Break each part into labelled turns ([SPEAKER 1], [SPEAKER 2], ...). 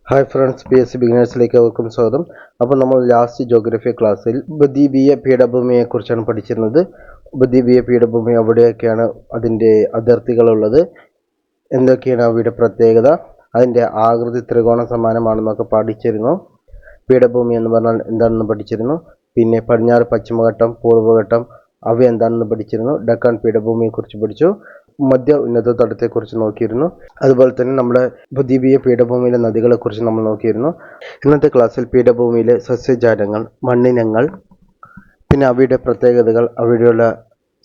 [SPEAKER 1] Hi friends, PSC ബിഗിനേഴ്സിലേക്ക് അവർക്കും സ്വാഗതം. അപ്പോൾ നമ്മൾ ലാസ്റ്റ് ജോഗ്രഫി ക്ലാസ്സിൽ ഉപദ്വീപീയ പീഠഭൂമിയെ കുറിച്ചാണ് പഠിച്ചിരുന്നത്. ഉപദ്വീപീയ പീഠഭൂമി എവിടെയൊക്കെയാണ് അതിൻ്റെ അതിർത്തികളുള്ളത്, എന്തൊക്കെയാണ് അവയുടെ പ്രത്യേകത, അതിൻ്റെ ആകൃതി ത്രികോണ സമാനമാണെന്നൊക്കെ പഠിച്ചിരുന്നു. പീഠഭൂമി എന്ന് പറഞ്ഞാൽ എന്താണെന്ന് പഠിച്ചിരുന്നു. പിന്നെ പടിഞ്ഞാറ് പശ്ചിമഘട്ടം, പൂർവ്വഘട്ടം അവ എന്താണെന്ന് പഠിച്ചിരുന്നു. ഡക്കാൻ പീഠഭൂമിയെക്കുറിച്ച് പഠിച്ചു. മധ്യ ഉന്നത തടത്തെക്കുറിച്ച് നോക്കിയിരുന്നു. അതുപോലെ തന്നെ നമ്മുടെ ഉപദ്വീപീയ പീഠഭൂമിയിലെ നദികളെക്കുറിച്ച് നമ്മൾ നോക്കിയിരുന്നു. ഇന്നത്തെ ക്ലാസ്സിൽ പീഠഭൂമിയിലെ സസ്യജാലങ്ങൾ, മണ്ണിനങ്ങൾ, പിന്നെ അവയുടെ പ്രത്യേകതകൾ, അവിടെയുള്ള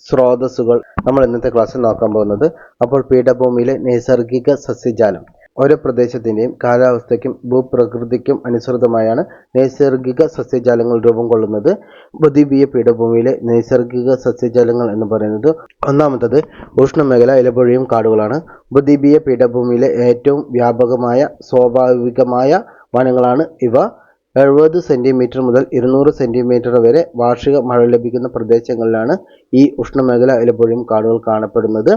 [SPEAKER 1] സ്രോതസ്സുകൾ നമ്മൾ ഇന്നത്തെ ക്ലാസ്സിൽ നോക്കാൻ പോകുന്നത്. അപ്പോൾ പീഠഭൂമിയിലെ നൈസർഗിക സസ്യജാലം. ഓരോ പ്രദേശത്തിൻ്റെയും കാലാവസ്ഥയ്ക്കും ഭൂപ്രകൃതിക്കും അനുസൃതമായാണ് നൈസർഗിക സസ്യജാലങ്ങൾ രൂപം കൊള്ളുന്നത്. ഉപദ്വീപീയ പീഠഭൂമിയിലെ നൈസർഗിക സസ്യജാലങ്ങൾ എന്ന് പറയുന്നത്, ഒന്നാമത്തത് ഉഷ്ണമേഖല ഇലപൊഴിയും കാടുകളാണ്. ഉപദ്വീപീയ പീഠഭൂമിയിലെ ഏറ്റവും വ്യാപകമായ സ്വാഭാവികമായ വനങ്ങളാണ് ഇവ. 70 സെൻറ്റിമീറ്റർ മുതൽ 200 സെൻറ്റിമീറ്റർ വരെ വാർഷിക മഴ ലഭിക്കുന്ന പ്രദേശങ്ങളിലാണ് ഈ ഉഷ്ണമേഖല ഇലപൊഴിയും കാടുകൾ കാണപ്പെടുന്നത്.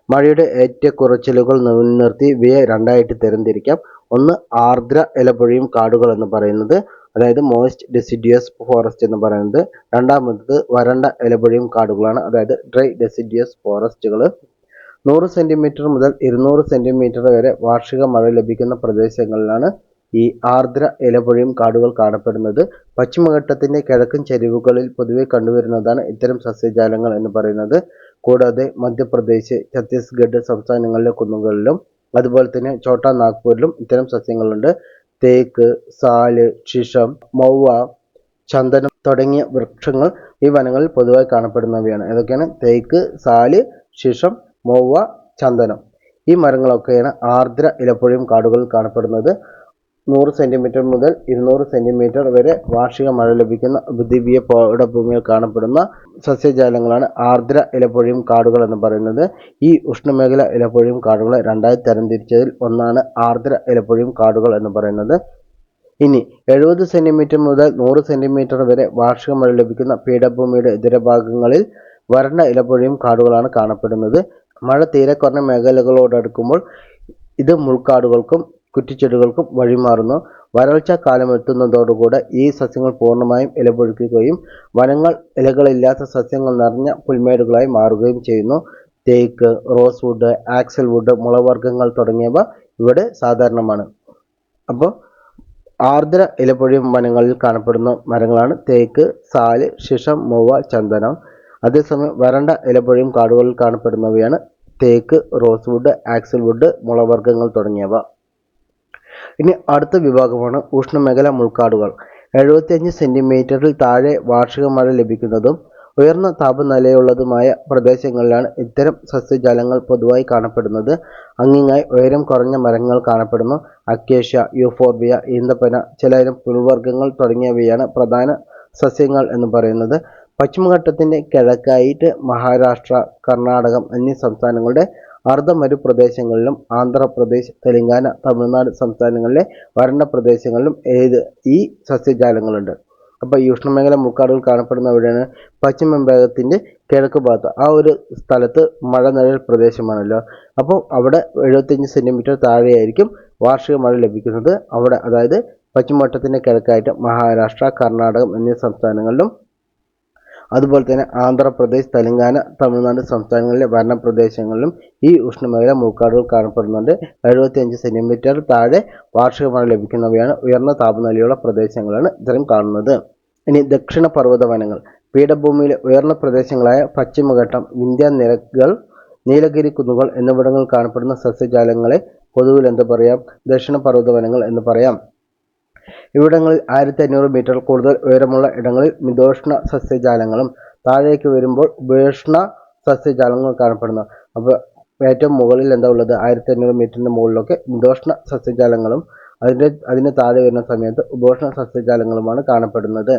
[SPEAKER 1] മഴയുടെ ഏറ്റക്കുറച്ചിലുകൾ മുൻനിർത്തി ഇവയെ രണ്ടായിട്ട് തരംതിരിക്കാം. ഒന്ന് ആർദ്ര ഇലപൊഴിയും കാടുകൾ എന്ന് പറയുന്നത്, അതായത് മോയ്സ്റ്റ് ഡെസിഡിയസ് ഫോറസ്റ്റ് എന്ന് പറയുന്നത്. രണ്ടാമത്തത് വരണ്ട ഇലപൊഴിയും കാടുകളാണ്, അതായത് ഡ്രൈ ഡെസിഡിയസ് ഫോറസ്റ്റുകൾ. 100 സെൻറ്റിമീറ്റർ മുതൽ 200 സെൻറ്റിമീറ്റർ വരെ വാർഷിക മഴ ലഭിക്കുന്ന പ്രദേശങ്ങളിലാണ് ഈ ആർദ്ര ഇലപൊഴിയും കാടുകൾ കാണപ്പെടുന്നത്. പശ്ചിമഘട്ടത്തിൻ്റെ കിഴക്കൻ ചരിവുകളിൽ പൊതുവെ കണ്ടുവരുന്നതാണ് ഇത്തരം സസ്യജാലങ്ങൾ എന്ന് പറയുന്നത്. കൂടാതെ മധ്യപ്രദേശ്, ഛത്തീസ്ഗഡ് സംസ്ഥാനങ്ങളിലെ കുന്നുകളിലും അതുപോലെ തന്നെ ഛോട്ടാ നാഗ്പൂരിലും ഇത്തരം സസ്യങ്ങളുണ്ട്. തേക്ക്, സാല്, ശിഷം, മൗവ, ചന്ദനം തുടങ്ങിയ വൃക്ഷങ്ങൾ ഈ വനങ്ങളിൽ പൊതുവായി കാണപ്പെടുന്നവയാണ്. ഏതൊക്കെയാണ്? തേക്ക്, സാല്, ശിഷം, മൗവ, ചന്ദനം. ഈ മരങ്ങളൊക്കെയാണ് ആർദ്ര ഇലപ്പൊഴിയും കാടുകളിൽ കാണപ്പെടുന്നത്. 100 സെൻറ്റിമീറ്റർ മുതൽ 200 സെൻറ്റിമീറ്റർ വരെ വാർഷിക മഴ ലഭിക്കുന്ന ഉപദ്വീപീയ പീഠഭൂമിയിൽ കാണപ്പെടുന്ന സസ്യജാലങ്ങളാണ് ആർദ്ര ഇലപ്പൊഴിയും കാടുകൾ എന്ന് പറയുന്നത്. ഈ ഉഷ്ണമേഖല ഇലപ്പൊഴിയും കാടുകളെ രണ്ടായി തരംതിരിച്ചതിൽ ഒന്നാണ് ആർദ്ര ഇലപ്പൊഴിയും കാടുകൾ എന്ന് പറയുന്നത്. ഇനി 70 സെൻറ്റിമീറ്റർ മുതൽ 100 സെൻറ്റിമീറ്റർ വരെ വാർഷിക മഴ ലഭിക്കുന്ന പീഠഭൂമിയുടെ ഇതരഭാഗങ്ങളിൽ വരണ്ട ഇലപ്പൊഴിയും കാടുകളാണ് കാണപ്പെടുന്നത്. മഴ തീരെ കുറഞ്ഞ മേഖലകളോടടുക്കുമ്പോൾ ഇത് മുൾക്കാടുകൾക്കും കുറ്റിച്ചെടികൾക്കും വഴിമാറുന്നു. വരൾച്ച കാലമെത്തുന്നതോടുകൂടെ ഈ സസ്യങ്ങൾ പൂർണ്ണമായും ഇലപൊഴിക്കുകയും വനങ്ങൾ ഇലകളില്ലാത്ത സസ്യങ്ങൾ നിറഞ്ഞ പുൽമേടുകളായി മാറുകയും ചെയ്യുന്നു. തേക്ക്, റോസ് വുഡ്, ആക്സൽ വുഡ്, മുളവർഗ്ഗങ്ങൾ തുടങ്ങിയവ ഇവിടെ സാധാരണമാണ്. അപ്പോൾ ആർദ്ര ഇലപൊഴിയും വനങ്ങളിൽ കാണപ്പെടുന്ന മരങ്ങളാണ് തേക്ക്, സാല്, ശിഷം, മൗവ, ചന്ദനം. അതേസമയം വരണ്ട ഇലപൊഴിയും കാടുകളിൽ കാണപ്പെടുന്നവയാണ് തേക്ക്, റോസ് വുഡ്, ആക്സൽ വുഡ്, മുളവർഗ്ഗങ്ങൾ തുടങ്ങിയവ. ഇനി അടുത്ത വിഭാഗമാണ് ഉഷ്ണമേഖല മുൾക്കാടുകൾ. 75 സെൻറ്റിമീറ്ററിൽ താഴെ വാർഷിക മഴ ലഭിക്കുന്നതും ഉയർന്ന താപനിലയുള്ളതുമായ പ്രദേശങ്ങളിലാണ് ഇത്തരം സസ്യജാലങ്ങൾ പൊതുവായി കാണപ്പെടുന്നത്. അങ്ങിങ്ങായി ഉയരം കുറഞ്ഞ മരങ്ങൾ കാണപ്പെടുന്നു. അക്കേഷ്യ, യൂഫോർബിയ, ഈന്തപ്പന, ചിലയിനം പുൽവർഗ്ഗങ്ങൾ തുടങ്ങിയവയാണ് പ്രധാന സസ്യങ്ങൾ എന്ന് പറയുന്നത്. പശ്ചിമഘട്ടത്തിൻ്റെ കിഴക്കായിട്ട് മഹാരാഷ്ട്ര, കർണാടകം എന്നീ സംസ്ഥാനങ്ങളുടെ അർദ്ധമരുപ്രദേശങ്ങളിലും ആന്ധ്രാപ്രദേശ്, തെലങ്കാന, തമിഴ്നാട് സംസ്ഥാനങ്ങളിലെ വരണ്ട പ്രദേശങ്ങളിലും ഈ സസ്യജാലങ്ങളുണ്ട്. അപ്പോൾ ഈ ഉഷ്ണമേഖല മുൾക്കാടുകൾ കാണപ്പെടുന്ന എവിടെയാണ്? പശ്ചിമബംഗാളത്തിൻ്റെ കിഴക്ക് ഭാഗത്ത്. ആ ഒരു സ്ഥലത്ത് മഴനിഴൽ പ്രദേശമാണല്ലോ. അപ്പോൾ അവിടെ 75 സെൻറ്റിമീറ്റർ താഴെയായിരിക്കും വാർഷിക മഴ ലഭിക്കുന്നത്. അവിടെ, അതായത് പശ്ചിമഘട്ടത്തിൻ്റെ കിഴക്കായിട്ട് മഹാരാഷ്ട്ര, കർണാടകം എന്നീ സംസ്ഥാനങ്ങളിലും അതുപോലെ തന്നെ ആന്ധ്രാപ്രദേശ്, തെലങ്കാന, തമിഴ്നാട് സംസ്ഥാനങ്ങളിലെ വനപ്രദേശങ്ങളിലും ഈ ഉഷ്ണമേഖല മുൾക്കാടുകൾ കാണപ്പെടുന്നുണ്ട്. 75 സെൻറ്റിമീറ്റർ താഴെ വാർഷിക മഴ ലഭിക്കുന്നവയാണ്. ഉയർന്ന താപനിലയുള്ള പ്രദേശങ്ങളാണ് ഇത്തരം കാണുന്നത്. ഇനി ദക്ഷിണ പർവ്വത വനങ്ങൾ. പീഠഭൂമിയിലെ ഉയർന്ന പ്രദേശങ്ങളായ പശ്ചിമഘട്ടം, വിന്ധ്യനിരകൾ, നീലഗിരി കുന്നുകൾ എന്നിവിടങ്ങളിൽ കാണപ്പെടുന്ന സസ്യജാലങ്ങളെ പൊതുവിൽ എന്ത് പറയാം? ദക്ഷിണ പർവ്വത വനങ്ങൾ എന്ന് പറയാം. ഇവിടങ്ങളിൽ 1500 മീറ്റർ കൂടുതൽ ഉയരമുള്ള ഇടങ്ങളിൽ മിതോഷ്ണ സസ്യജാലങ്ങളും താഴേക്ക് വരുമ്പോൾ ഉപേഷ്ണ സസ്യജാലങ്ങളും കാണപ്പെടുന്നു. അപ്പോൾ ഏറ്റവും മുകളിൽ എന്താ ഉള്ളത്? 1500 മീറ്ററിൻ്റെ മുകളിലൊക്കെ മിതോഷ്ണ സസ്യജാലങ്ങളും അതിന് താഴെ വരുന്ന സമയത്ത് ഉപോഷ്ണ സസ്യജാലങ്ങളുമാണ് കാണപ്പെടുന്നത്.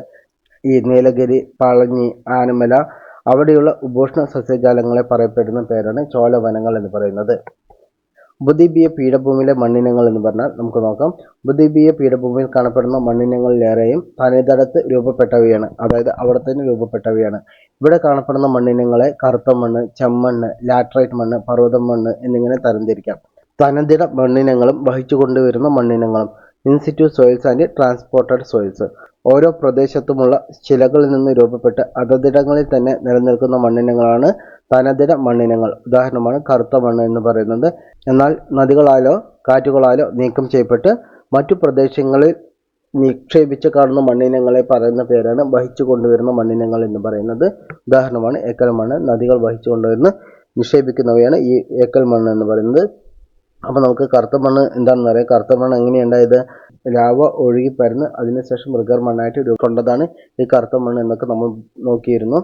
[SPEAKER 1] ഈ നീലഗിരി, പളനി, ആനമല അവിടെയുള്ള ഉപോഷ്ണ സസ്യജാലങ്ങളെ പറയപ്പെടുന്ന പേരാണ് ചോലവനങ്ങൾ എന്ന് പറയുന്നത്. ഉപദ്വീപീയ പീഠഭൂമിയിലെ മണ്ണിനങ്ങൾ എന്ന് പറഞ്ഞാൽ നമുക്ക് നോക്കാം. ഉപദ്വീപീയ പീഠഭൂമിയിൽ കാണപ്പെടുന്ന മണ്ണിനങ്ങളിലേറെയും തനിതടത്ത് രൂപപ്പെട്ടവയാണ്, അതായത് അവിടെ തന്നെ രൂപപ്പെട്ടവയാണ്. ഇവിടെ കാണപ്പെടുന്ന മണ്ണിനങ്ങളെ കറുത്ത മണ്ണ്, ചെമ്മണ്ണ്, ലാറ്ററൈറ്റ് മണ്ണ്, പർവ്വത മണ്ണ് എന്നിങ്ങനെ തരംതിരിക്കാം. തനതിട മണ്ണിനങ്ങളും വഹിച്ചു കൊണ്ടുവരുന്ന മണ്ണിനങ്ങളും. In situ soils and transported soils. ഓരോ പ്രദേശത്തുമുള്ള ശിലകളിൽ നിന്ന് രൂപപ്പെട്ട് അതതിടങ്ങളിൽ തന്നെ നിലനിൽക്കുന്ന മണ്ണിനങ്ങളാണ് തനതിട മണ്ണിനങ്ങൾ. ഉദാഹരണമാണ് കറുത്ത മണ്ണ് എന്ന് പറയുന്നത്. എന്നാൽ നദികളാലോ കാറ്റുകളാലോ നീക്കം ചെയ്യപ്പെട്ട് മറ്റു പ്രദേശങ്ങളിൽ നിക്ഷേപിച്ച് കാണുന്ന മണ്ണിനങ്ങളെ പറയുന്ന പേരാണ് വഹിച്ചു കൊണ്ടുവരുന്ന മണ്ണിനങ്ങൾ എന്ന് പറയുന്നത്. ഉദാഹരണമാണ് ഏക്കൽ മണ്ണ്. നദികൾ വഹിച്ചു കൊണ്ടുവരുന്ന നിക്ഷേപിക്കുന്നവയാണ് ഈ ഏക്കൽ മണ്ണ് എന്ന് പറയുന്നത്. അപ്പോൾ നമുക്ക് കറുത്ത മണ്ണ് എന്താണെന്ന് അറിയാം. കറുത്ത മണ്ണ് എങ്ങനെയുണ്ടായത്? ലാവ ഒഴുകി പരന്ന് അതിനുശേഷം മൃഗർ മണ്ണായിട്ട് കൊണ്ടതാണ് ഈ കറുത്ത മണ്ണ് എന്നൊക്കെ നമ്മൾ നോക്കിയിരുന്നു.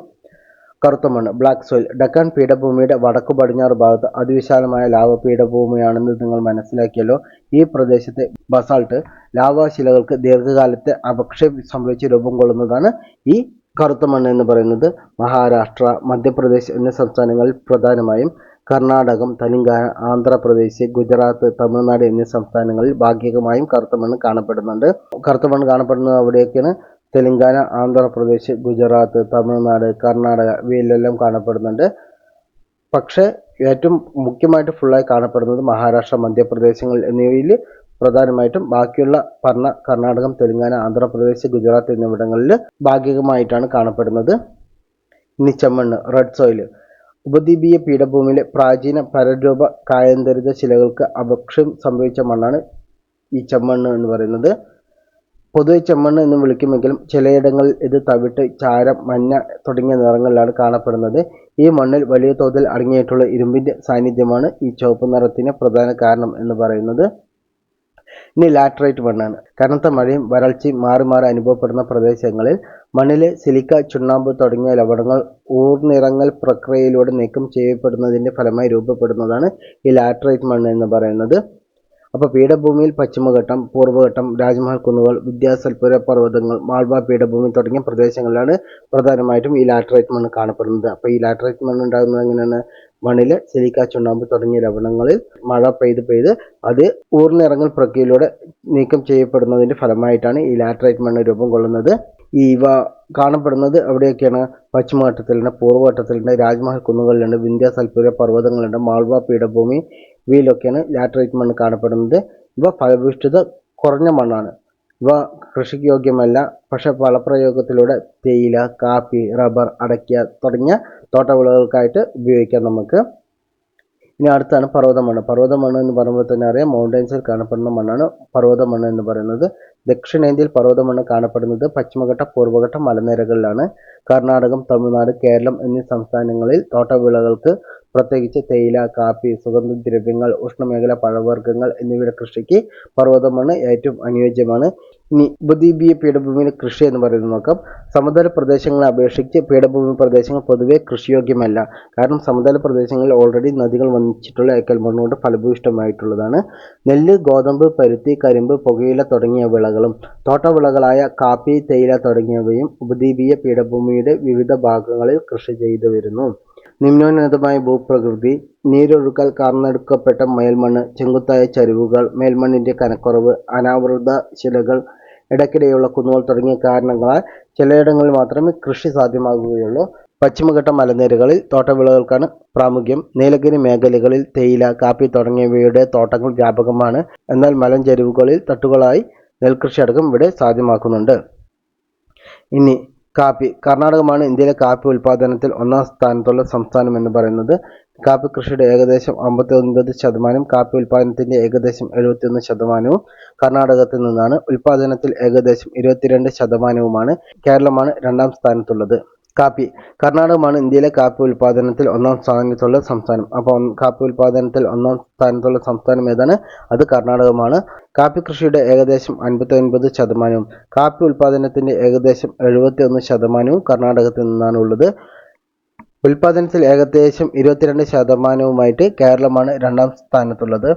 [SPEAKER 1] കറുത്ത മണ്ണ് ബ്ലാക്ക് സോയിൽ ഡക്കാൻ പീഠഭൂമിയുടെ വടക്കു പടിഞ്ഞാറ് ഭാഗത്ത് അതിവിശാലമായ ലാവ പീഠഭൂമിയാണെന്ന് നിങ്ങൾ മനസ്സിലാക്കിയല്ലോ. ഈ പ്രദേശത്തെ ബസാൾട്ട് ലാവാശിലകൾക്ക് ദീർഘകാലത്തെ അപക്ഷയം സംഭവിച്ച് രൂപം കൊള്ളുന്നതാണ് ഈ കറുത്ത മണ്ണ് എന്ന് പറയുന്നത്. മഹാരാഷ്ട്ര, മധ്യപ്രദേശ് എന്നീ സംസ്ഥാനങ്ങളിൽ പ്രധാനമായും കർണാടകം, തെലങ്കാന, ആന്ധ്രാപ്രദേശ്, ഗുജറാത്ത്, തമിഴ്നാട് എന്നീ സംസ്ഥാനങ്ങളിൽ ഭാഗികമായും കറുത്ത മണ്ണ് കാണപ്പെടുന്നുണ്ട്. കറുത്ത മണ്ണ് കാണപ്പെടുന്നത് അവിടെയൊക്കെയാണ് തെലങ്കാന, ആന്ധ്രാപ്രദേശ്, ഗുജറാത്ത്, തമിഴ്നാട്, കർണാടക ഇവയിലെല്ലാം കാണപ്പെടുന്നുണ്ട്. പക്ഷേ ഏറ്റവും മുഖ്യമായിട്ട് ഫുള്ളായി കാണപ്പെടുന്നത് മഹാരാഷ്ട്ര, മധ്യപ്രദേശങ്ങൾ എന്നിവയിൽ പ്രധാനമായിട്ടും. ബാക്കിയുള്ള പറഞ്ഞ കർണാടകം, തെലങ്കാന, ആന്ധ്രാപ്രദേശ്, ഗുജറാത്ത് എന്നിവിടങ്ങളിൽ ഭാഗികമായിട്ടാണ് കാണപ്പെടുന്നത്. ഇനി ചെമ്മണ്ണ് റെഡ് സോയിൽ ഉപദ്വീപീയ പീഠഭൂമിയിലെ പ്രാചീന പരരൂപ കായന്തരിത ശിലകൾക്ക് അപക്ഷയം സംഭവിച്ച മണ്ണാണ് ഈ ചെമ്മണ്ണ് എന്ന് പറയുന്നത്. പൊതുവെ ചെമ്മണ്ണ് എന്ന് വിളിക്കുമെങ്കിലും ചിലയിടങ്ങളിൽ ഇത് തവിട്ട്, ചാരം, മഞ്ഞ തുടങ്ങിയ നിറങ്ങളിലാണ് കാണപ്പെടുന്നത്. ഈ മണ്ണിൽ വലിയ തോതിൽ അടങ്ങിയിട്ടുള്ള ഇരുമ്പിൻ്റെ സാന്നിധ്യമാണ് ഈ ചുവപ്പ് നിറത്തിന് പ്രധാന കാരണം എന്ന് പറയുന്നത്. ഇനി ലാറ്ററൈറ്റ് മണ്ണാണ്. കനത്ത മഴയും വരൾച്ചയും മാറി മാറി അനുഭവപ്പെടുന്ന പ്രദേശങ്ങളിൽ മണ്ണിലെ സിലിക്ക, ചുണ്ണാമ്പ് തുടങ്ങിയ ലവണങ്ങൾ ഊർന്നിറങ്ങൽ പ്രക്രിയയിലൂടെ നീക്കം ചെയ്യപ്പെടുന്നതിൻ്റെ ഫലമായി രൂപപ്പെടുന്നതാണ് ഈ ലാറ്ററൈറ്റ് മണ്ണ് എന്ന് പറയുന്നത്. അപ്പോൾ പീഠഭൂമിയിൽ പശ്ചിമഘട്ടം, പൂർവ്വഘട്ടം, രാജ്മഹൽ കുന്നുകൾ, വിദ്യാസൽപുര പർവ്വതങ്ങൾ, മാൾവ പീഠഭൂമി തുടങ്ങിയ പ്രദേശങ്ങളിലാണ് പ്രധാനമായിട്ടും ഈ ലാറ്ററൈറ്റ് മണ്ണ് കാണപ്പെടുന്നത്. അപ്പോൾ ഈ ലാറ്ററൈറ്റ് മണ്ണ് ഉണ്ടാകുന്നത് എങ്ങനെയാണ്? മണ്ണിലെ സിലിക്ക, ചുണ്ണാമ്പ് തുടങ്ങിയ ലവണങ്ങളിൽ മഴ പെയ്ത് അത് ഊർന്നിറങ്ങൽ പ്രക്രിയയിലൂടെ നീക്കം ചെയ്യപ്പെടുന്നതിൻ്റെ ഫലമായിട്ടാണ് ഈ ലാറ്ററൈറ്റ് മണ്ണ് രൂപം കൊള്ളുന്നത്. ഇവ കാണപ്പെടുന്നത് എവിടെയൊക്കെയാണ്? പശ്ചിമഘട്ടത്തിലുണ്ട്, പൂർവ്വഘട്ടത്തിലുണ്ട്, രാജ്മഹൽ കുന്നുകളിലുണ്ട്, വിന്ധ്യാസൽപുര പർവ്വതങ്ങളുണ്ട്, മാൾവ പീഠഭൂമി ഇവയിലൊക്കെയാണ് ലാറ്ററൈറ്റ് മണ്ണ് കാണപ്പെടുന്നത്. ഇവ ഫലഭൂയിഷ്ഠത കുറഞ്ഞ മണ്ണാണ്. ഇവ കൃഷിക്ക് യോഗ്യമല്ല. പക്ഷേ ഫലപ്രയോഗത്തിലൂടെ തേയില, കാപ്പി, റബ്ബർ, അടയ്ക്ക തുടങ്ങിയ തോട്ടവിളകൾക്കായിട്ട് ഉപയോഗിക്കാം നമുക്ക്. ഇനി അടുത്താണ് പർവ്വത മണ്ണ്. പർവ്വത മണ്ണ് എന്ന് പറയുമ്പോൾ തന്നെ അറിയാം, മൗണ്ടൻസിൽ കാണപ്പെടുന്ന മണ്ണാണ് പർവ്വത മണ്ണ് എന്ന് പറയുന്നത്. ദക്ഷിണേന്ത്യയിൽ പർവ്വത മണ്ണ് കാണപ്പെടുന്നത് പശ്ചിമഘട്ട, പൂർവ്വഘട്ട മലനിരകളിലാണ്. കർണാടകം, തമിഴ്നാട്, കേരളം എന്നീ സംസ്ഥാനങ്ങളിൽ തോട്ടവിളകൾക്ക് പ്രത്യേകിച്ച് തേയില, കാപ്പി, സുഗന്ധദ്രവ്യങ്ങൾ, ഉഷ്ണമേഖല പഴവർഗ്ഗങ്ങൾ എന്നിവയുടെ കൃഷിക്ക് പർവ്വത മണ്ണ് ഏറ്റവും അനുയോജ്യമാണ്. ഇനി ഉപദ്വീപീയ പീഠഭൂമിയിലെ കൃഷി എന്ന് പറയുന്നത് നോക്കാം. സമതല പ്രദേശങ്ങളെ അപേക്ഷിച്ച് പീഠഭൂമി പ്രദേശങ്ങൾ പൊതുവെ കൃഷിയോഗ്യമല്ല. കാരണം സമതല പ്രദേശങ്ങളിൽ ഓൾറെഡി നദികൾ വന്നിട്ടുള്ള ഏക്കൽ മണ്ണ് കൊണ്ട് ഫലഭൂയിഷ്ടമായിട്ടുള്ളതാണ്. നെല്ല്, ഗോതമ്പ്, പരുത്തി, കരിമ്പ്, പുകയില തുടങ്ങിയ വിളകളും തോട്ടവിളകളായ കാപ്പി, തേയില തുടങ്ങിയവയും ഉപദ്വീപീയ പീഠഭൂമിയുടെ വിവിധ ഭാഗങ്ങളിൽ കൃഷി ചെയ്തു വരുന്നു. നിമ്നോന്നതമായ ഭൂപ്രകൃതി, നീരൊഴുക്കൽ കാർന്നെടുക്കപ്പെട്ട മേൽമണ്ണ്, ചെങ്കുത്തായ ചരിവുകൾ, മേൽമണ്ണിൻ്റെ കനക്കുറവ്, അനാവൃത ശിലകൾ, ഇടയ്ക്കിടെയുള്ള കുന്നുകൾ തുടങ്ങിയ കാരണങ്ങളാൽ ചിലയിടങ്ങളിൽ മാത്രമേ കൃഷി സാധ്യമാകുകയുള്ളൂ. പശ്ചിമഘട്ട മലനിരകളിൽ തോട്ടവിളകൾക്കാണ് പ്രാമുഖ്യം. നീലഗിരി മേഖലകളിൽ തേയില, കാപ്പി തുടങ്ങിയവയുടെ തോട്ടങ്ങൾ വ്യാപകമാണ്. എന്നാൽ മലഞ്ചരിവുകളിൽ തട്ടുകളായി നെൽകൃഷി അടക്കം ഇവിടെ സാധ്യമാക്കുന്നുണ്ട്. ഇനി കാപ്പി. കർണാടകമാണ് ഇന്ത്യയിലെ കാപ്പി ഉൽപ്പാദനത്തിൽ ഒന്നാം സ്ഥാനത്തുള്ള സംസ്ഥാനം എന്ന് പറയുന്നത്. കാപ്പി കൃഷിയുടെ ഏകദേശം 59%, കാപ്പി ഉൽപ്പാദനത്തിൻ്റെ ഏകദേശം 71% കർണാടകത്തിൽ നിന്നാണ്. ഉൽപ്പാദനത്തിൽ ഏകദേശം 22%. കേരളമാണ് രണ്ടാം സ്ഥാനത്തുള്ളത്. കാപ്പി. കർണാടകമാണ് ഇന്ത്യയിലെ കാപ്പി ഉൽപ്പാദനത്തിൽ ഒന്നാം സ്ഥാനത്തുള്ള സംസ്ഥാനം. അപ്പോൾ കാപ്പി ഉൽപ്പാദനത്തിൽ ഒന്നാം സ്ഥാനത്തുള്ള സംസ്ഥാനം ഏതാണ്? അത് കർണാടകമാണ്. കാപ്പി കൃഷിയുടെ ഏകദേശം 59%, കാപ്പി ഉൽപ്പാദനത്തിൻ്റെ ഏകദേശം 71% കർണാടകത്തിൽ നിന്നാണ് ഉള്ളത്. ഉൽപ്പാദനത്തിൽ ഏകദേശം 22%, കേരളമാണ് രണ്ടാം സ്ഥാനത്തുള്ളത്.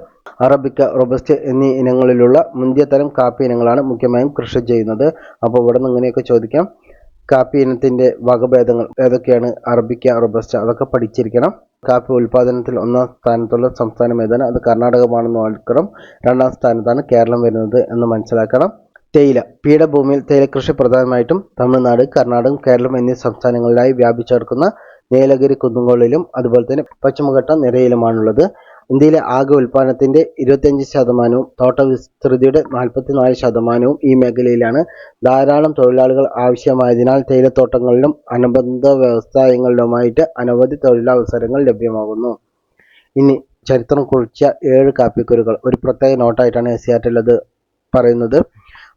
[SPEAKER 1] അറബിക്ക, റോബസ്റ്റ് എന്നീ ഇനങ്ങളിലുള്ള മുന്തിയ കാപ്പി ഇനങ്ങളാണ് മുഖ്യമായും കൃഷി ചെയ്യുന്നത്. അപ്പോൾ ഇവിടെ നിന്ന് ഇങ്ങനെയൊക്കെ ചോദിക്കാം. കാപ്പി ഇനത്തിൻ്റെ വകഭേദങ്ങൾ ഏതൊക്കെയാണ്? അറബിക്ക, റോബസ്റ്റ അതൊക്കെ പഠിച്ചിരിക്കണം. കാപ്പി ഉൽപ്പാദനത്തിൽ ഒന്നാം സ്ഥാനത്തുള്ള സംസ്ഥാനം ഏതാണ്? അത് കർണാടകമാണെന്ന് ഓർക്കണം. രണ്ടാം സ്ഥാനത്താണ് കേരളം വരുന്നത് എന്ന് മനസ്സിലാക്കണം. തേയില. പീഠഭൂമിയിൽ തേയിലക്കൃഷി പ്രധാനമായിട്ടും തമിഴ്നാട്, കർണാടകം, കേരളം എന്നീ സംസ്ഥാനങ്ങളിലായി വ്യാപിച്ചെടുക്കുന്ന നീലഗിരി കുന്നുകളിലും അതുപോലെ തന്നെ പശ്ചിമഘട്ട നിരയിലുമാണുള്ളത്. ഇന്ത്യയിലെ ആകെ ഉൽപ്പാദനത്തിന്റെ 25%, തോട്ട വിസ്തൃതിയുടെ 44% ഈ മേഖലയിലാണ്. ധാരാളം തൊഴിലാളികൾ ആവശ്യമായതിനാൽ തേയിലത്തോട്ടങ്ങളിലും അനുബന്ധ വ്യവസായങ്ങളിലുമായിട്ട് അനവധി തൊഴിലവസരങ്ങൾ ലഭ്യമാകുന്നു. ഇനി ചരിത്രം കുറിച്ച 7 കാപ്പിക്കുരുകൾ ഒരു പ്രത്യേക നോട്ടായിട്ടാണ് SCERT അത് പറയുന്നത്.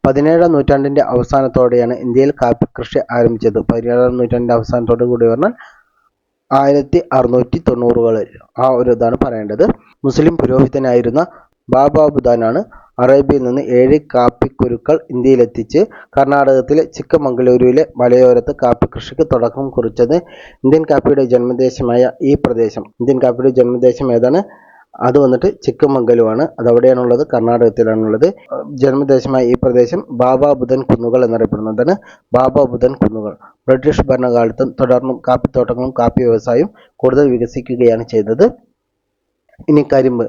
[SPEAKER 1] 17ാം നൂറ്റാണ്ടിന്റെ അവസാനത്തോടെയാണ് ഇന്ത്യയിൽ കാപ്പി കൃഷി ആരംഭിച്ചത്. 17ാം നൂറ്റാണ്ടിന്റെ അവസാനത്തോടു കൂടി പറഞ്ഞാൽ 1690കളിൽ ആ ഒരു ഇതാണ് പറയേണ്ടത്. മുസ്ലിം പുരോഹിതനായിരുന്ന ബാബാ ബുദാനാണ് അറേബ്യയിൽ നിന്ന് 7 കാപ്പിക്കുരുക്കൾ ഇന്ത്യയിലെത്തിച്ച് കർണാടകത്തിലെ ചിക്കമംഗളൂരുവിലെ മലയോരത്ത് കാപ്പി കൃഷിക്ക് തുടക്കം കുറിച്ചത്. ഇന്ത്യൻ കാപ്പിയുടെ ജന്മദേശമായ ഈ പ്രദേശം, ഇന്ത്യൻ കാപ്പിയുടെ ജന്മദേശം ഏതാണ്? അത് വന്നിട്ട് ചിക്കമംഗലുവാണ്. അതവിടെയാണുള്ളത്, കർണാടകത്തിലാണുള്ളത്. ജന്മദേശമായ ഈ പ്രദേശം ബാബാ ബുദൻ കുന്നുകൾ എന്നറിയപ്പെടുന്നതാണ്. ബാബാ ബുദൻ കുന്നുകൾ ബ്രിട്ടീഷ് ഭരണകാലത്തും തുടർന്നും കാപ്പിത്തോട്ടങ്ങളും കാപ്പി വ്യവസായവും കൂടുതൽ വികസിക്കുകയാണ് ചെയ്തത്. ഇനി കരിമ്പ്.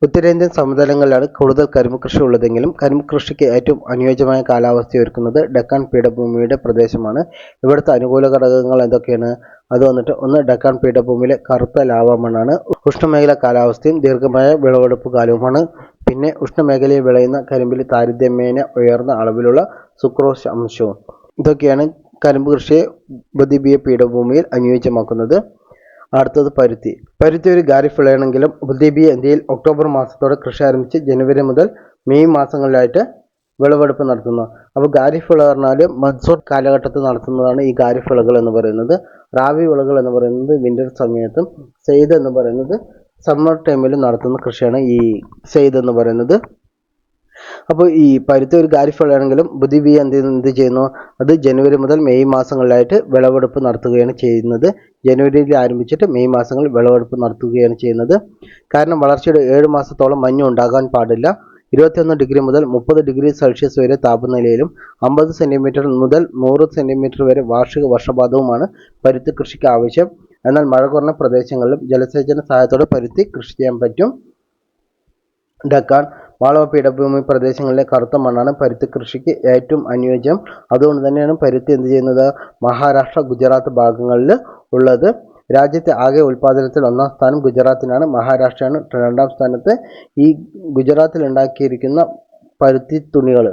[SPEAKER 1] ഉത്തരേന്ത്യൻ സമതലങ്ങളിലാണ് കൂടുതൽ കരിമ്പ് കൃഷി ഉള്ളതെങ്കിലും കരിമ്പ് കൃഷിക്ക് ഏറ്റവും അനുയോജ്യമായ കാലാവസ്ഥയൊരുക്കുന്നത് ഡെക്കാൻ പീഠഭൂമിയുടെ പ്രദേശമാണ്. ഇവിടുത്തെ അനുകൂല ഘടകങ്ങൾ എന്തൊക്കെയാണ്? അത് വന്നിട്ട് ഒന്ന്, ഡെക്കാൻ പീഠഭൂമിയിലെ കറുത്ത ലാവ മണ്ണാണ്. ഉഷ്ണമേഖല കാലാവസ്ഥയും ദീർഘമായ വിളവെടുപ്പ് കാലവുമാണ്. പിന്നെ ഉഷ്ണമേഖലയിൽ വിളയുന്ന കരിമ്പിൽ താരതമ്യേന ഉയർന്ന അളവിലുള്ള സുക്രോസ് അംശവും. ഇതൊക്കെയാണ് കരിമ്പ് കൃഷിയെ ഉപദ്വീപീയ പീഠഭൂമിയിൽ അനുയോജ്യമാക്കുന്നത്. അടുത്തത് പരുത്തി. പരുത്തി ഒരു ഖാരിഫ് വിളയാണെങ്കിലും ഉപദ്വീപീയ ഇന്ത്യയിൽ ഒക്ടോബർ മാസത്തോടെ കൃഷി ആരംഭിച്ച് ജനുവരി മുതൽ മെയ് മാസങ്ങളിലായിട്ട് വിളവെടുപ്പ് നടത്തുന്നു. അപ്പോൾ ഖാരിഫ് വിള പറഞ്ഞാൽ മൺസൂൺ കാലഘട്ടത്തിൽ നടത്തുന്നതാണ് ഈ ഖാരിഫ് വിളകൾ എന്ന് പറയുന്നത്. റാബി വിളകൾ എന്ന് പറയുന്നത് വിന്റർ സമയത്തും സെയ്ദ് എന്ന് പറയുന്നത് സമ്മർ ടൈമിലും നടത്തുന്ന കൃഷിയാണ് ഈ സെയ്ദ് എന്ന് പറയുന്നത്. അപ്പോൾ ഈ പരുത്തി ഒരു ഖാരിഫ് വിളയാണെങ്കിലും ഉപദ്വീപീയ എന്ത് ചെയ്യുന്നു? അത് ജനുവരി മുതൽ മെയ് മാസങ്ങളിലായിട്ട് വിളവെടുപ്പ് നടത്തുകയാണ് ചെയ്യുന്നത്. ജനുവരിയിൽ ആരംഭിച്ചിട്ട് മെയ് മാസങ്ങളിൽ വിളവെടുപ്പ് നടത്തുകയാണ് ചെയ്യുന്നത്. കാരണം വളർച്ചയുടെ 7 മാസത്തോളം മഞ്ഞ് ഉണ്ടാകാൻ പാടില്ല. 21 ഡിഗ്രി മുതൽ 30 ഡിഗ്രി സെൽഷ്യസ് വരെ താപനിലയിലും 50 സെന്റിമീറ്റർ മുതൽ 100 സെന്റിമീറ്റർ വരെ വാർഷിക വർഷപാതവുമാണ് പരുത്തി കൃഷിക്ക് ആവശ്യം. എന്നാൽ മഴ കുറഞ്ഞ പ്രദേശങ്ങളിലും ജലസേചന സഹായത്തോടെ പരുത്തി കൃഷി ചെയ്യാൻ പറ്റും. ഡക്കാൻ, മാളവ പീഠഭൂമി പ്രദേശങ്ങളിലെ കറുത്ത മണ്ണാണ് പരുത്തി കൃഷിക്ക് ഏറ്റവും അനുയോജ്യം. അതുകൊണ്ട് തന്നെയാണ് പരുത്തി എന്ത് ചെയ്യുന്നത്? മഹാരാഷ്ട്ര, ഗുജറാത്ത് ഭാഗങ്ങളിൽ ഉള്ളത്. രാജ്യത്തെ ആകെ ഉൽപ്പാദനത്തിൽ 1ാം സ്ഥാനം ഗുജറാത്തിനാണ്. മഹാരാഷ്ട്രയാണ് 2ാം സ്ഥാനത്ത്. ഈ ഗുജറാത്തിൽ ഉണ്ടാക്കിയിരിക്കുന്ന പരുത്തി തുണികൾ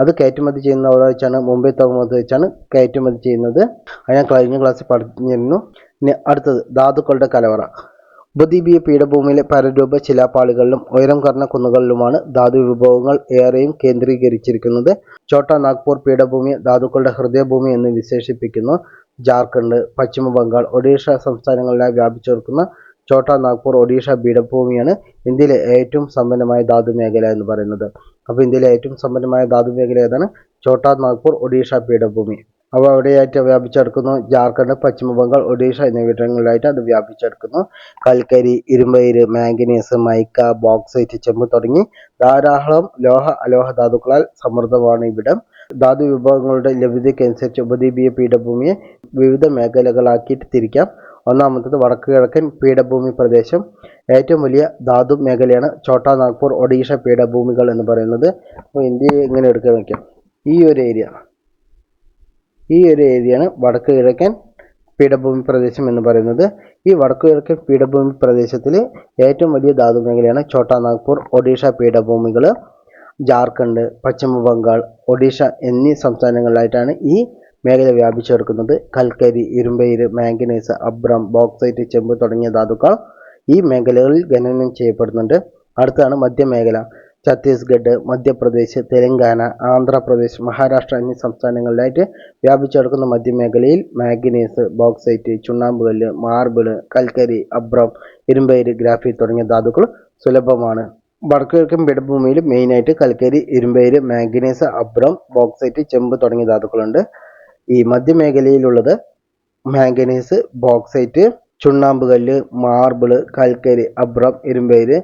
[SPEAKER 1] അത് കയറ്റുമതി ചെയ്യുന്ന അവിടെ വെച്ചാണ്, മുംബൈ തുറമുഖത്ത് വെച്ചാണ് കയറ്റുമതി ചെയ്യുന്നത്. അത് ഞാൻ കഴിഞ്ഞ ക്ലാസ്സിൽ പറഞ്ഞിരുന്നു. ഇനി അടുത്തത് ധാതുക്കളുടെ കലവറ. ഉപദ്വീപീയ പീഠഭൂമിയിലെ പരരൂപ ശിലാപാളികളിലും ഉയരം കുറഞ്ഞ കുന്നുകളിലുമാണ് ധാതു വിഭവങ്ങൾ ഏറെയും കേന്ദ്രീകരിച്ചിരിക്കുന്നത്. ഛോട്ടാ നാഗ്പൂർ പീഠഭൂമിയെ ധാതുക്കളുടെ ഹൃദയഭൂമി എന്ന് വിശേഷിപ്പിക്കുന്നു. ജാർഖണ്ഡ്, പശ്ചിമ ബംഗാൾ, ഒഡീഷ സംസ്ഥാനങ്ങളിലായി വ്യാപിച്ചു കിടക്കുന്ന ഛോട്ടാ നാഗ്പൂർ ഒഡീഷ പീഠഭൂമിയാണ് ഇന്ത്യയിലെ ഏറ്റവും സമ്പന്നമായ ധാതു മേഖല എന്ന് പറയുന്നത്. അപ്പോൾ ഇന്ത്യയിലെ ഏറ്റവും സമ്പന്നമായ ധാതു മേഖല ഏതാണ്? ഛോട്ടാ നാഗ്പൂർ ഒഡീഷ പീഠഭൂമി. അവ അവിടെയായിട്ട് വ്യാപിച്ചെടുക്കുന്നു. ജാർഖണ്ഡ്, പശ്ചിമ ബംഗാൾ, ഒഡീഷ എന്നിവിടങ്ങളിലായിട്ട് അത് വ്യാപിച്ചെടുക്കുന്നു. കൽക്കരി, ഇരുമ്പയിര്, മാംഗനീസ്, മൈക്ക, ബോക്സൈറ്റ്, ചെമ്പ് തുടങ്ങി ധാരാളം ലോഹ അലോഹ ധാതുക്കളാൽ സമൃദ്ധമാണ് ഇവിടം. ധാതു വിഭവങ്ങളുടെ ലഭ്യതയ്ക്കനുസരിച്ച് ഉപദ്വീപീയ പീഠഭൂമിയെ വിവിധ മേഖലകളാക്കിയിട്ട് തിരിക്കാം. ഒന്നാമത്തത് വടക്ക് കിഴക്കൻ പീഠഭൂമി പ്രദേശം. ഏറ്റവും വലിയ ധാതു മേഖലയാണ് ഛോട്ടാ നാഗ്പൂർ ഒഡീഷ പീഠഭൂമികൾ എന്ന് പറയുന്നത്. അപ്പോൾ ഇന്ത്യയെ എങ്ങനെ എടുക്കാൻ വയ്ക്കാം? ഈ ഒരു ഏരിയയാണ് വടക്ക് കിഴക്കൻ പീഠഭൂമി പ്രദേശം എന്ന് പറയുന്നത്. ഈ വടക്ക് കിഴക്കൻ പീഠഭൂമി പ്രദേശത്തിൽ ഏറ്റവും വലിയ ധാതു മേഖലയാണ് ഛോട്ടാ നാഗ്പൂർ ഒഡീഷ പീഠഭൂമികൾ. ജാർഖണ്ഡ്, പശ്ചിമ ബംഗാൾ, ഒഡീഷ എന്നീ സംസ്ഥാനങ്ങളിലായിട്ടാണ് ഈ മേഖല വ്യാപിച്ചു കിടക്കുന്നത്. കൽക്കരി, ഇരുമ്പയിര്, മാംഗനീസ്, അബ്രം, ബോക്സൈറ്റ്, ചെമ്പ് തുടങ്ങിയ ധാതുക്കൾ ഈ മേഖലകളിൽ ഖനനം ചെയ്യപ്പെടുന്നുണ്ട്. അടുത്താണ് മധ്യമേഖല. ഛത്തീസ്ഗഡ്, മധ്യപ്രദേശ്, തെലങ്കാന, ആന്ധ്രാപ്രദേശ്, മഹാരാഷ്ട്ര എന്നീ സംസ്ഥാനങ്ങളിലായിട്ട് വ്യാപിച്ചു കിടക്കുന്ന മധ്യമേഖലയിൽ മാംഗനീസ്, ബോക്സൈറ്റ്, ചുണ്ണാമ്പുകല്ല്, മാർബിള്, കൽക്കരി, അബ്രം, ഇരുമ്പയിര്, ഗ്രാഫൈറ്റ് തുടങ്ങിയ ധാതുക്കൾ സുലഭമാണ്. വടക്ക് കിഴക്കൻ പീഠഭൂമിയിൽ മെയിനായിട്ട് കൽക്കരി, ഇരുമ്പയിര്, മാംഗനീസ്, അബ്രം, ബോക്സൈറ്റ്, ചെമ്പ് തുടങ്ങിയ ധാതുക്കളുണ്ട്. ഈ മധ്യമേഖലയിലുള്ളത് മാംഗനീസ്, ബോക്സൈറ്റ്, ചുണ്ണാമ്പുകല്ല്, മാർബിള്, കൽക്കരി, അബ്രം, ഇരുമ്പയിര്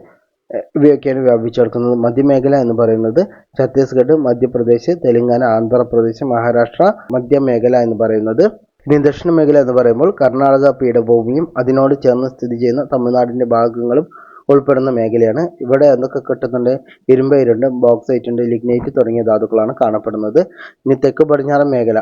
[SPEAKER 1] ഇവയൊക്കെയാണ് വ്യാപിച്ചു കിടക്കുന്നത്. മധ്യമേഖല എന്ന് പറയുന്നത് ഛത്തീസ്ഗഡ്, മധ്യപ്രദേശ്, തെലങ്കാന, ആന്ധ്രാപ്രദേശ്, മഹാരാഷ്ട്ര മധ്യമേഖല എന്ന് പറയുന്നത്. ഇനി ദക്ഷിണ മേഖല എന്ന് പറയുമ്പോൾ കർണാടക പീഠഭൂമിയും അതിനോട് ചേർന്ന് സ്ഥിതി ചെയ്യുന്ന തമിഴ്നാടിൻ്റെ ഭാഗങ്ങളും ഉൾപ്പെടുന്ന മേഖലയാണ്. ഇവിടെ എന്തൊക്കെ കിട്ടുന്നുണ്ട്? ഇരുമ്പയിരുണ്ട്, ബോക്സൈറ്റ് ഉണ്ട്, ലിഗ്നൈറ്റ് തുടങ്ങിയ ധാതുക്കളാണ് കാണപ്പെടുന്നത്. ഇനി തെക്ക് പടിഞ്ഞാറൻ മേഖല.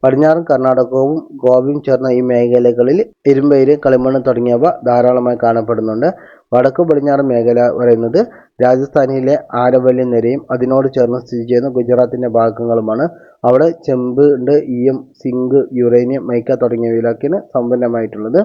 [SPEAKER 1] പടിഞ്ഞാറൻ കർണാടകവും ഗോവയും ചേർന്ന ഈ മേഖലകളിൽ ഇരുമ്പയിര്, കളിമണ്ണ് തുടങ്ങിയവ ധാരാളമായി കാണപ്പെടുന്നുണ്ട്. വടക്കു പടിഞ്ഞാറൻ മേഖല പറയുന്നത് രാജസ്ഥാനിലെ ആരവല്ലി നിരയും അതിനോട് ചേർന്ന് സ്ഥിതി ചെയ്യുന്ന ഗുജറാത്തിൻ്റെ ഭാഗങ്ങളുമാണ്. അവിടെ ചെമ്പ് ഉണ്ട്, ഈയം, സിങ്ക്, യുറേനിയം, മൈക്ക തുടങ്ങിയവയിലൊക്കെയാണ് സമ്പന്നമായിട്ടുള്ളത്.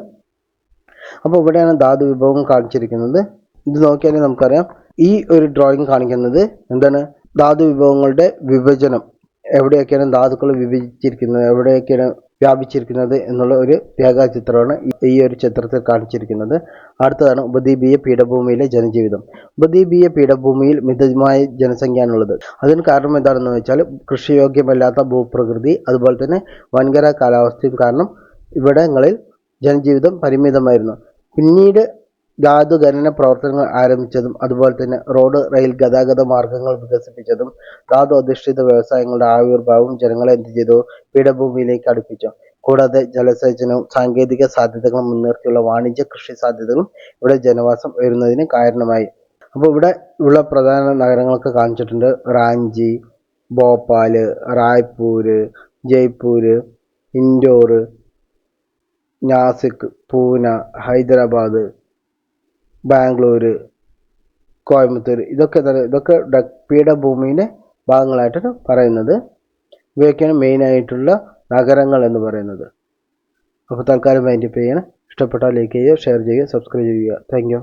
[SPEAKER 1] അപ്പോൾ ഇവിടെയാണ് ധാതു വിഭവം കാണിച്ചിരിക്കുന്നത്. ഇത് നോക്കിയാൽ നമുക്കറിയാം, ഈ ഒരു ഡ്രോയിങ് കാണിക്കുന്നത് എന്താണ്, ധാതു വിഭവങ്ങളുടെ വിഭജനം, എവിടെയൊക്കെയാണ് ധാതുക്കൾ വിഭജിച്ചിരിക്കുന്നത്, എവിടെയൊക്കെയാണ് വ്യാപിച്ചിരിക്കുന്നത് എന്നുള്ള ഒരു രേഖാചിത്രമാണ് ഈ ഒരു ചിത്രത്തിൽ കാണിച്ചിരിക്കുന്നത്. അടുത്തതാണ് ഉപദ്വീപീയ പീഠഭൂമിയിലെ ജനജീവിതം. ഉപദ്വീപീയ പീഠഭൂമിയിൽ മിതമായ ജനസംഖ്യയാണുള്ളത്. അതിന് കാരണം എന്താണെന്ന് വെച്ചാൽ കൃഷിയോഗ്യമല്ലാത്ത ഭൂപ്രകൃതി, അതുപോലെ തന്നെ വൻകര കാലാവസ്ഥയും കാരണം ഇവിടങ്ങളിൽ ജനജീവിതം പരിമിതമായിരുന്നു. പിന്നീട് ധാതു ഖനന പ്രവർത്തനങ്ങൾ ആരംഭിച്ചതും അതുപോലെ തന്നെ റോഡ്, റെയിൽ ഗതാഗത മാർഗങ്ങൾ വികസിപ്പിച്ചതും ധാതു അധിഷ്ഠിത വ്യവസായങ്ങളുടെ ആവിർഭാവവും ജനങ്ങളെ എന്ത് ചെയ്തു, പീഠഭൂമിയിലേക്ക് അടുപ്പിച്ചു. കൂടാതെ ജലസേചനവും സാങ്കേതിക സാധ്യതകളും മുൻനിർത്തിയുള്ള വാണിജ്യ കൃഷി സാധ്യതകളും ഇവിടെ ജനവാസം ഉയരുന്നതിന് കാരണമായി. അപ്പോൾ ഇവിടെ ഉള്ള പ്രധാന നഗരങ്ങളൊക്കെ കാണിച്ചിട്ടുണ്ട്. റാഞ്ചി, ഭോപ്പാല്, റായ്പൂര്, ജയ്പൂര്, ഇൻഡോർ, നാസിക്, പൂന, ഹൈദരാബാദ്, ബാംഗ്ലൂര്, കോയമ്പത്തൂർ, ഇതൊക്കെ പീഠഭൂമിയിലെ ഭാഗങ്ങളായിട്ടാണ് പറയുന്നത്. ഇവയൊക്കെയാണ് മെയിനായിട്ടുള്ള നഗരങ്ങൾ എന്ന് പറയുന്നത്. അപ്പോൾ തൽക്കാലം വൈൻഡപ്പ് ചെയ്യണം. ഇഷ്ടപ്പെട്ടാൽ ലൈക്ക് ചെയ്യുക, ഷെയർ ചെയ്യുക, സബ്സ്ക്രൈബ് ചെയ്യുക. Thank you.